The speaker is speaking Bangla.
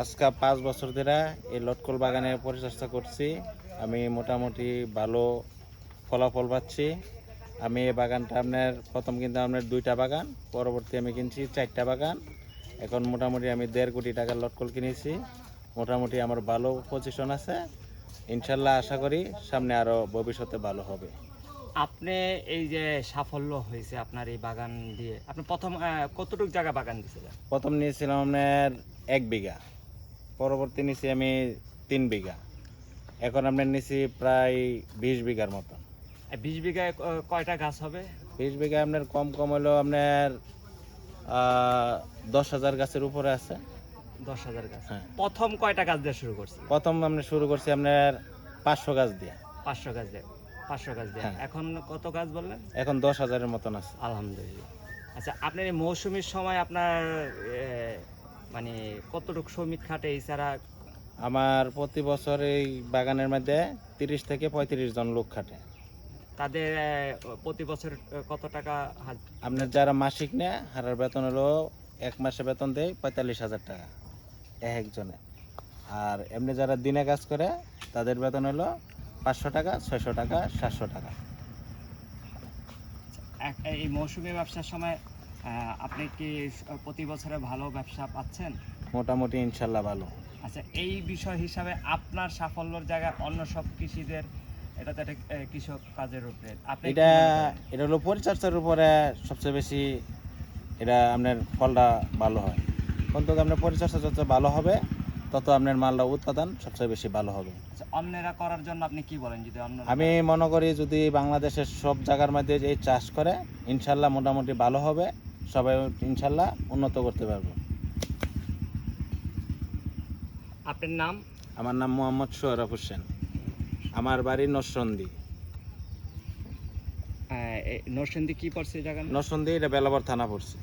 আজকে 5 বছর ধরে এই লটকল বাগানে পরিচর্যা করছি। আমি মোটামুটি ভালো ফলাফল পাচ্ছি। আমি এই বাগানটা প্রথম কিন্তু আপনার 2টা বাগান, পরবর্তী আমি কিনছি 4টা বাগান। এখন মোটামুটি আমি 1.5 কোটি টাকার লটকল কিনেছি। মোটামুটি আমার ভালো পজিশন আছে। ইনশাল্লাহ আশা করি সামনে আরও ভবিষ্যতে ভালো হবে। আপনি এই যে সাফল্য হয়েছে আপনার এই বাগান দিয়ে, আপনি প্রথম কতটুকু জায়গা বাগান দিয়েছিলেন? প্রথম নিয়েছিলাম আপনার 1 বিঘা, পরবর্তী নিয়েছি আমি 3 বিঘা, এখন আপনার নিয়েছি প্রায় 20 বিঘার মতো। 20 বিঘায় কয়টা গাছ হবে? 20 বিঘা আপনার কম কম হলো আপনার 10,000 গাছের উপরে আছে। 10,000 গাছ। হ্যাঁ, প্রথম কয়টা গাছ দিয়ে শুরু করছি? প্রথম আমরা শুরু করছি আপনার 500 গাছ দিয়ে। 500 গাছ দিয়ে। 500 গাছ দিয়ে। হ্যাঁ। এখন কত গাছ বললেন? এখন 10,000-এর মতন আছে। আলহামদুলিল্লাহ। আচ্ছা, আপনার এই মৌসুমীর সময় আপনার মানে কতটুকু শ্রমিক খাটে এছাড়া? আমার প্রতি বছর এই বাগানের মধ্যে 30 থেকে 35 জন লোক খাটে। তাদের প্রতি বছর কত টাকা আপনার যারা মাসিক নেয় হারার বেতন হলো 1 মাসে বেতন দেয় 45,000 টাকা এক একজনে। আর এমনি যারা দিনে কাজ করে তাদের বেতন হলো 500 টাকা, 600 টাকা, 700 টাকা। এই মৌসুমী ব্যবসার সময় আপনি কি প্রতি বছরে ভালো ব্যবসা পাচ্ছেন? মোটামুটি ইনশাল্লাহ ভালো। আচ্ছা, এই বিষয় হিসাবে আপনার সাফল্যর জায়গায় অন্য সব কৃষিদের, এটা তো একটা কৃষক কাজের উপরে, আপনি এটা এটা হলো পরিচর্যার উপরে সবচেয়ে বেশি, এটা আপনার ফলটা ভালো হয়। কিন্তু আপনার পরিচর্যা যত ভালো হবে তত আপনার মালটা উৎপাদন সবচেয়ে বেশি ভালো হবে। আচ্ছা, অন্যেরা করার জন্য আপনি কি বলেন? যদি অন্য, আমি মনে করি যদি বাংলাদেশের সব জায়গার মধ্যে এই চাষ করে ইনশাল্লাহ মোটামুটি ভালো হবে, সবাই ইনশাল্লাহ উন্নত করতে পারবে। আপনার নাম? আমার নাম মোহাম্মদ সোহরাব হোসেন, আমার বাড়ি নরসন্দী। নরসিংদী কি পড়ছে এই জায়গার নাম? নরসন্দী, এটা বেলাবর থানা পড়ছে।